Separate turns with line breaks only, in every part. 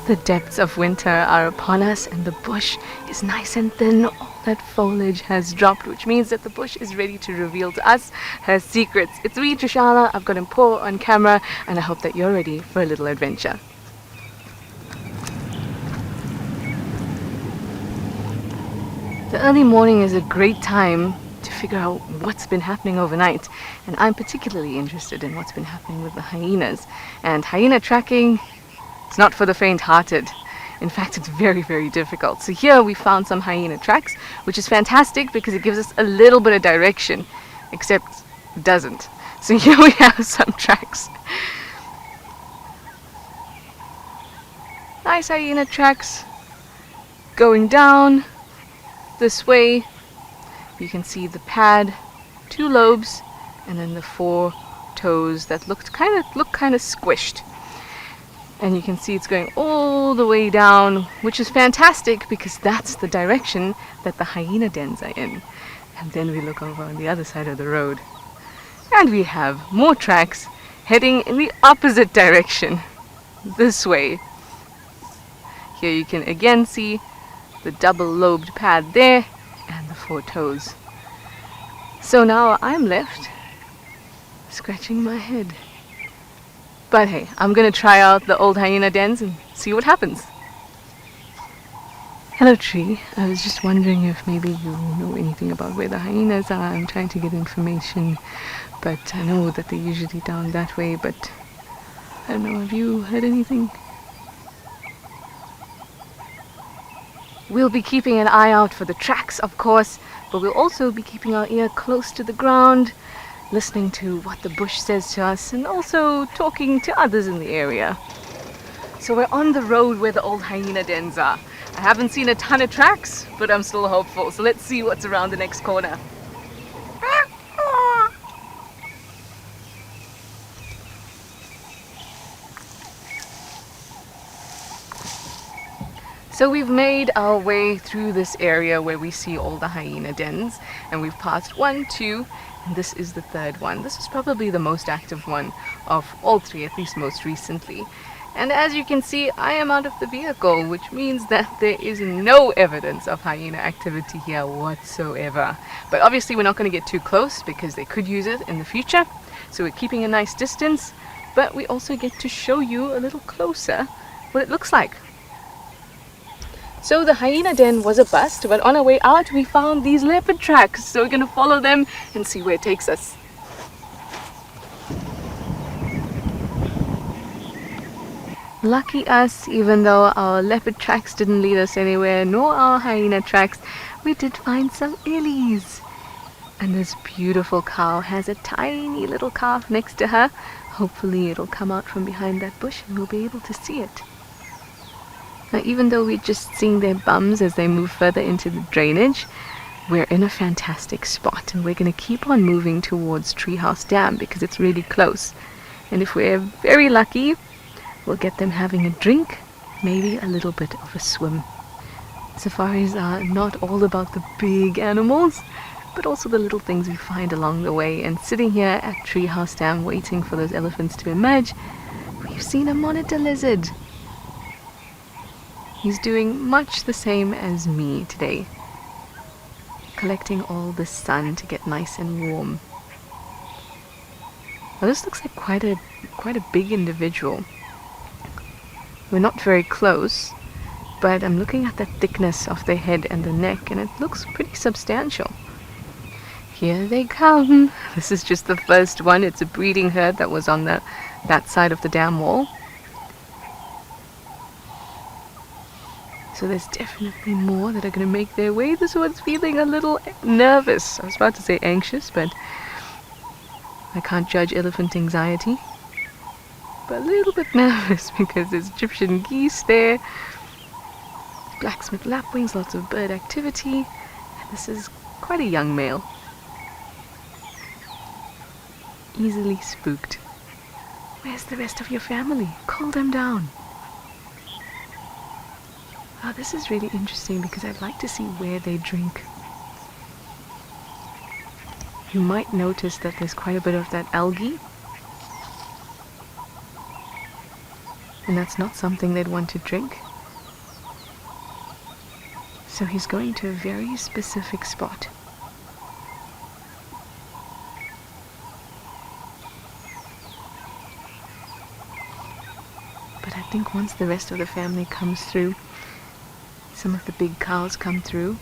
The depths of winter are upon us and the bush is nice and thin. All that foliage has dropped, which means that the bush is ready to reveal to us her secrets. It's me, Trishana. I've got Paul on camera and I hope that you're ready for a little adventure. The early morning is a great time to figure out what's been happening overnight, and I'm particularly interested in what's been happening with the hyenas. And hyena tracking, it's not for the faint-hearted. In fact, it's very, very difficult. So here we found some hyena tracks, which is fantastic because it gives us a little bit of direction, except it doesn't. So here we have some tracks. Nice hyena tracks going down this way. You can see the pad, 2 lobes, and then the 4 toes that look kind of squished. And you can see it's going all the way down, which is fantastic because that's the direction that the hyena dens are in. And then we look over on the other side of the road, and we have more tracks heading in the opposite direction, this way. Here you can again see the double-lobed pad there and the 4 toes. So now I'm left scratching my head. But hey, I'm gonna try out the old hyena dens and see what happens. Hello Tree, I was just wondering if maybe you know anything about where the hyenas are. I'm trying to get information, but I know that they're usually down that way, but I don't know, have you heard anything? We'll be keeping an eye out for the tracks, of course, but we'll also be keeping our ear close to the ground, listening to what the bush says to us, and also talking to others in the area. So we're on the road where the old hyena dens are. I haven't seen a ton of tracks, but I'm still hopeful. So let's see what's around the next corner. So we've made our way through this area where we see all the hyena dens, and we've passed 1, 2, and this is the 3rd one. This is probably the most active one of all 3, at least most recently. And as you can see, I am out of the vehicle, which means that there is no evidence of hyena activity here whatsoever. But obviously we're not going to get too close because they could use it in the future. So we're keeping a nice distance, but we also get to show you a little closer what it looks like. So the hyena den was a bust, but on our way out we found these leopard tracks. So we're going to follow them and see where it takes us. Lucky us, even though our leopard tracks didn't lead us anywhere, nor our hyena tracks, we did find some illies. And this beautiful cow has a tiny little calf next to her. Hopefully it'll come out from behind that bush and we'll be able to see it. Now, even though we're just seeing their bums as they move further into the drainage, we're in a fantastic spot and we're going to keep on moving towards Treehouse Dam because it's really close. And if we're very lucky, we'll get them having a drink, maybe a little bit of a swim. Safaris are not all about the big animals, but also the little things we find along the way. And sitting here at Treehouse Dam waiting for those elephants to emerge, we've seen a monitor lizard. He's doing much the same as me today, collecting all the sun to get nice and warm. Now this looks like quite a big individual. We're not very close, but I'm looking at the thickness of the head and the neck, and it looks pretty substantial. Here they come. This is just the first one. It's a breeding herd that was on that side of the dam wall. So there's definitely more that are going to make their way. This one's feeling a little nervous. I was about to say anxious, but I can't judge elephant anxiety. But a little bit nervous because there's Egyptian geese there, blacksmith lapwings, lots of bird activity, and this is quite a young male. Easily spooked. Where's the rest of your family? Call them down. Oh, this is really interesting because I'd like to see where they drink. You might notice that there's quite a bit of that algae. and that's not something they'd want to drink. So he's going to a very specific spot. But I think once the rest of the family comes through, some of the big cows come through,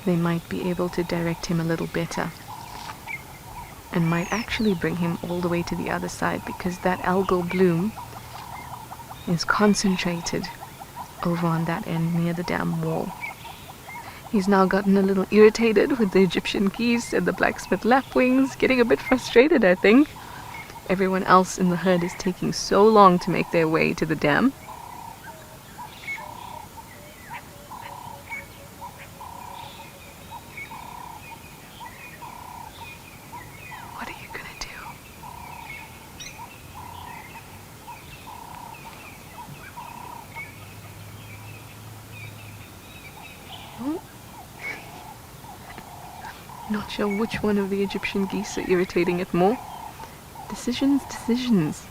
they might be able to direct him a little better, and might actually bring him all the way to the other side, because that algal bloom is concentrated over on that end near the dam wall. He's now gotten a little irritated with the Egyptian geese and the blacksmith lapwings, getting a bit frustrated, I think. Everyone else in the herd is taking so long to make their way to the dam. What are you gonna do? Oh. Not sure which one of the Egyptian geese are irritating it more. Decisions.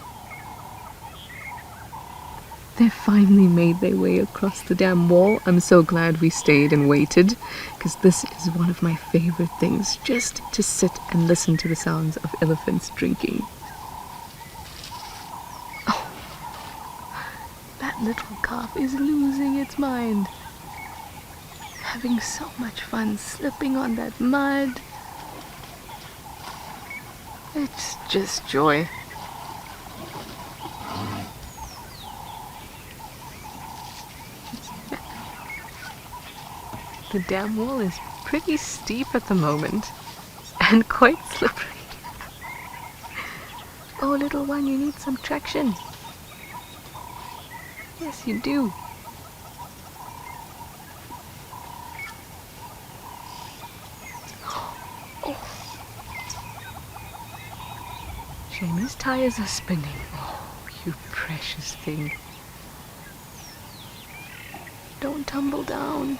They finally made their way across the dam wall. I'm so glad we stayed and waited, because this is one of my favorite things, just to sit and listen to the sounds of elephants drinking. Oh, that little calf is losing its mind. Having so much fun slipping on that mud. It's just joy. The dam wall is pretty steep at the moment, and quite slippery. Oh, little one, you need some traction. Yes, you do. Shame his tires are spinning. Oh, you precious thing. Don't tumble down.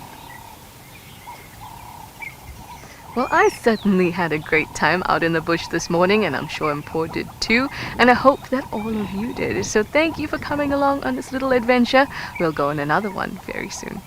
Well, I certainly had a great time out in the bush this morning, and I'm sure Mpho did too, and I hope that all of you did. So thank you for coming along on this little adventure. We'll go on another one very soon.